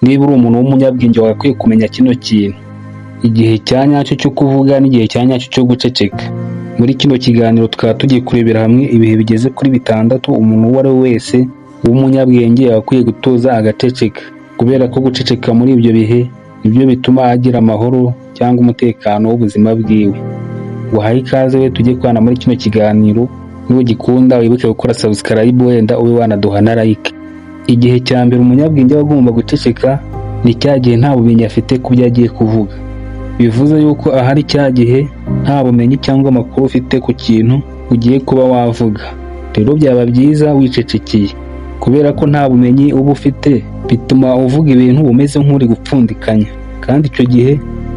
niba uri umuntu w'umunyabwenge wagakwiye kumenya kino kintu: igihe cya nyacyo cyo kuvuga n'igihe cya nyacyo cyo guceceka. Muri kino kiganiro tukaba tugiye kurebera hamwe ibihe bigeze kuri 6 umuntu uwo ari we wese w'umunyabwenge yagakwiye gutoza agaceceka, kubera ko guceceka muri ibyo bihe nibyo bituma agira amahoro cyangwa umutekano w'ubuzima bwiwe. Guhaye ikaze we tujye kwana muri kino kiganiro. Nugikunda wibuke gukora subscribe, wenda ube wanaduha na like. Igihe cya mbere umunyabwenge agomba guceceka ni cya gihe nta bumenyi afite ku byo agiye kuvuga. Bivuze yuko ahari cya gihe nta bumenyi cyangwa amakuru ufite ku kintu ugiye kuba wavuga. Rero byaba byiza wicecekeye, kubera ko nta bumenyi uba ufite bituma uvuga ibintu umeze nk'uri gupfundikanya, kandi icyo gihe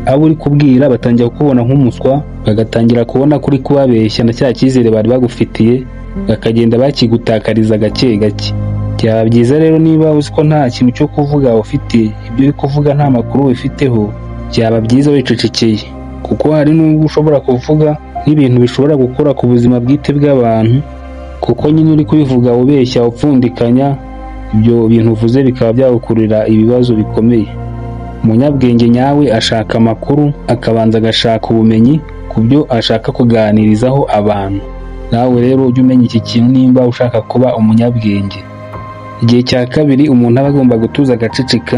abo uri kubwira batangira kukubona nk'umuswa, bagatangira kubona kuri kubabeshya na cya cyizere bari bagufitiye bakagenda bakigutakariza gake gake. Byaba byiza rero niba uzi ko nta kintu cyo kuvuga ufite, ibyo uri kuvuga nta makuru ubifiteho, byaba byiza wicecekeye, kuko hari n'ubwo ushobora kuvuga n'ibintu bishobora gukora ku buzima bwite bw'abantu, kuko nyine uri kubivuga ubeshya upfundikanya, ibyo bintu uvuze bikaba byagukurira ibibazo bikomeye. Umunyabwenge nyawe ashaka amakuru, akabanza agashaka ubumenyi ku byo ashaka kuganirizaho abantu. Nawe rero ujye umenya iki kintu nimba ushaka kuba umunyabwenge. Igihe cya kabiri umuntu aba agomba gutuza agaceceka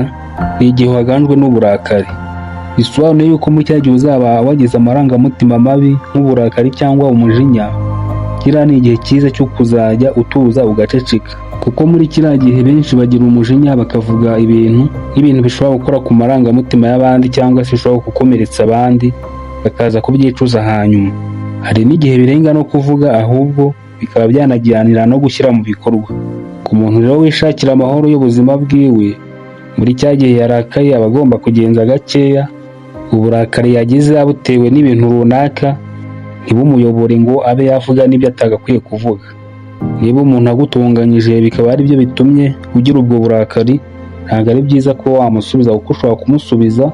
ni igihe waganjwe n'uburakari. Bisobanuye yuko muri cya gihe uzaba wagize amarangamutima mabi nk'uburakari cyangwa umujinya, kiriya ni igihe cyiza cyo kuzajya utuza ugaceceka, kuko muri kiriya gihe benshi bagira umujinya bakavuga ibintu bishobora gukora ku marangamutima y'abandi cyangwa se bishobora gukomeretsa abandi, bakaza kubyicuza hanyuma. Hari n'igihe birenga no kuvuga, ahubwo bikaba byanajyanira no gushyira mu bikorwa. Ku muntu rero wishakira amahoro y'ubuzima bwiwe, muri cya gihe yarakaye aba agomba kugenza gakeya. Uburakari yagize abutewe n'ibintu runaka ntibumuyobore ngo abe yavuga n'ibyo atagakwiye kuvuga. Niba umuntu agutunganyije bikaba ari byo bitumye ugira ubwo burakari, ntabwo ari byiza ko wamusubiza, kuko ushobora kumusubiza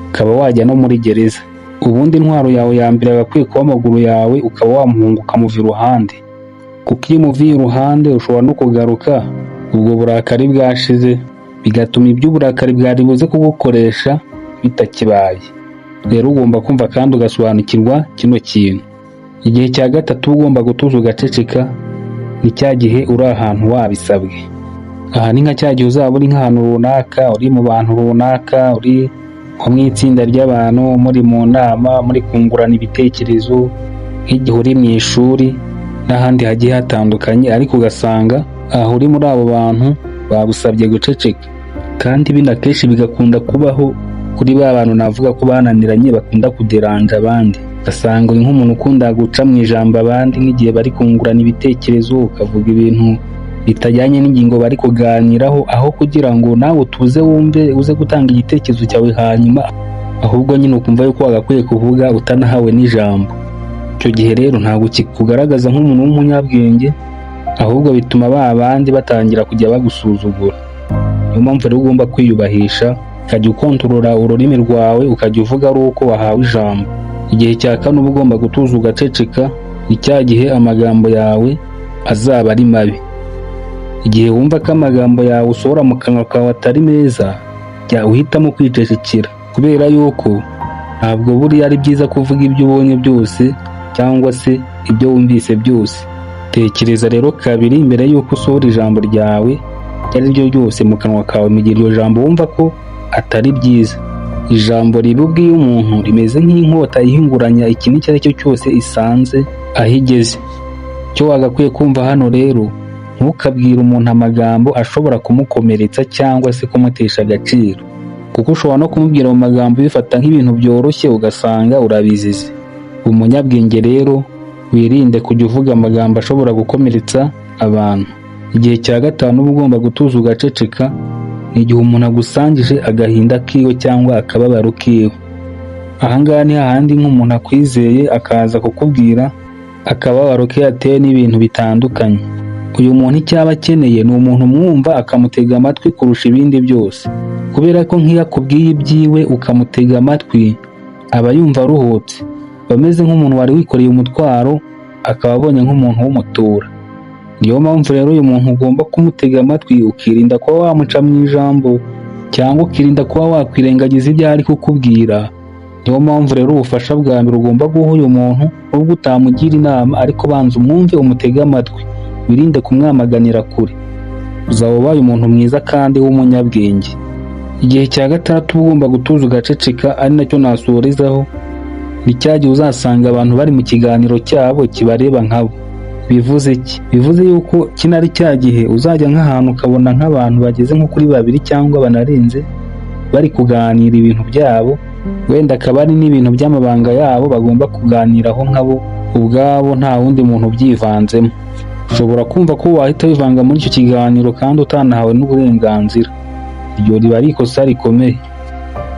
ukaba wajya no muri gereza. Ubundi intwaro yawe ya mbere agakwiye kuba amaguru yawe, ukaba wamuhunga ukamuva iruhande, kuko iyo umuviye iruhande ushobora no kugaruka ubwo burakari bwashize, bigatuma iby'uburakari bwari buze kugukoresha bitakibaye. Rero ugomba kumva kandi ugasobanukirwa kino kintu. Igihe cya gatatu ugomba gutuza ugaceceka ni cya gihe uri ahantu wabisabwe. Aha ni nka cya gihe uzaba uri nk'ahantu runaka, uri mu bantu runaka, uri nko mu itsinda ry'abantu, muri mu nama, muri kungurana ibitekerezo, nk'igihe uri mu ishuri n'ahandi hagiye hatandukanye, ariko ugasanga aho uri muri abo bantu bagusabye guceceka. Kandi bino akenshi bigakunda kubaho kuri ba bantu navuga ko bananiranye bakunda kuderanja abandi. Ugasanga uri nk'umuntu ukunda guca mu ijambo abandi, nk'igihe bari kungurana ibitekerezo ukavuga ibintu bitajyanye n'ingingo bari kuganiraho, aho kugira ngo nawe utuze wumve uze gutanga igitekerezo cyawe hanyuma, ahubwo nyine ukumva yuko wagakwiye kuvuga utanahawe n'ijambo. Icyo gihe rero ntabwo kikugaragaza nk'umuntu w'umunyabwenge, ahubwo bituma ba bandi batangira kujya bagusuzugura. Niyo mpamvu rero ugomba kwiyubahisha, ukajya ukontorora ururimi rwawe, ukajya uvuga ari uko wahawe ijambo. Igihe cya kane uba ugomba gutuza ugaceceka ni cya gihe amagambo yawe azaba ari mabi. Igihe wumva ko amagambo yawe usohora mu kanwa kawe atari meza, jya uhitamo kwicecekera, kubera yuko ntabwo buriya ari byiza kuvuga ibyo ubonye byose cyangwa se ibyo wumvise byose. Tekereza rero kabiri mbere yuko usohora ijambo ryawe iryo ari ryo ryose mu kanwa kawe, mu gihe iryo jambo wumva ko atari byiza. Ijambo ribi ubwiye umuntu rimeze nk'inkota ihinguranya ikintu icyo ari cyo cyose isanze aho igeze. Icyo wagakwiye kumva hano rero, ntukabwire umuntu amagambo ashobora kumukomeretsa cyangwa se kumutesha agaciro, kuko ushobora no kumubwira mu magambo ubifata nk'ibintu byoroshye ugasanga urabizize. Umunyabwenge rero wirinde kujya uvuga amagambo ashobora gukomeretsa abantu. Igihe cya gatanu uba ugomba gutuza ugaceceka ni igihe umuntu agusangije agahinda kiwe cyangwa akababaro kiwe. Ahangaha ni hahandi nk'umuntu akwizeye akaza kukubwira akababaro ke yatewe n'ibintu bitandukanye. Uyu muntu icyo aba akeneye ni umuntu umwumva akamutega amatwi kurusha ibindi byose, kubera ko nk'iyo akubwiye ibyiwe ukamutega amatwi aba yumva aruhutse, bameze nk'umuntu wari wikoreye umutwaro akaba abonye nk'umuntu w'umutura. Niyo mpamvu rero uyu muntu ugomba kumutega amatwi, ukirinda kuba wamuca mu ijambo cyangwa ukirinda kuba wakwirengagiza ibyo ari kukubwira. Niyo mpamvu rero ubufasha bwa mbere ugomba guha uyu muntu nubwo utamugira inama, ariko banza umwumve, umutege amatwi, wirinde kumwamaganira kure. Uzaba ubaye umuntu mwiza kandi w'umunyabwenge. Igihe cya gatandatu ugomba gutuza ugaceceka, ari nacyo nasorezaho, ni cya gihe uzasanga abantu bari mu kiganiro cyabo kibareba nkabo. Bivuze iki? Bivuze yuko kino ari cya gihe uzajya nk'ahantu ukabona nk'abantu bageze nko kuri 2 cyangwa banarenze bari kuganira ibintu byabo, wenda akaba ari n'ibintu by'amabanga yabo bagomba kuganiraho nkabo ubwabo, nta wundi muntu ubyivanzemo. Ushobora kumva ko wahita wivanga muri icyo kiganiro kandi utanahawe n'uburenganzira. Iryo riba ari ikosa rikomeye.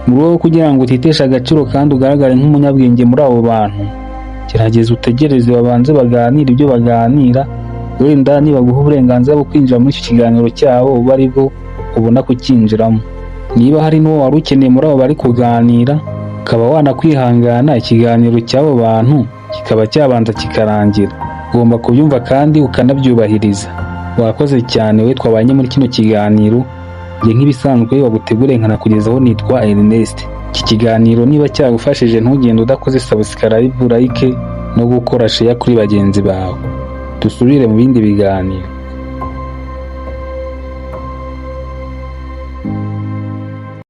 Mu rwego kugira ngo utiteshe agaciro kandi ugaragare nk'umunyabwenge muri abo bantu, gerageza utegereze babanze baganire ibyo baganira, wenda nibaguha uburenganzira bwo kwinjira muri icyo kiganiro cyabo uba ari bwo ubona kukinjiramo. Niba hari n'uwo wari ukeneye muri abo bari kuganira, ukaba wanakwihangana ikiganiro cy'abo bantu kikaba cyabanza kikarangira. Ugomba kubyumva kandi ukanabyubahiriza. Wakoze cyane we twabanye muri kino kiganiro. Njye nk'ibisanzwe wagutegure nkanakugezaho nitwa Ernest. Iki kiganiro niba cyagufashije ntugende udakoze subscribe, like no gukora share kuri bagenzi bawe. Dusubire mu bindi biganiro.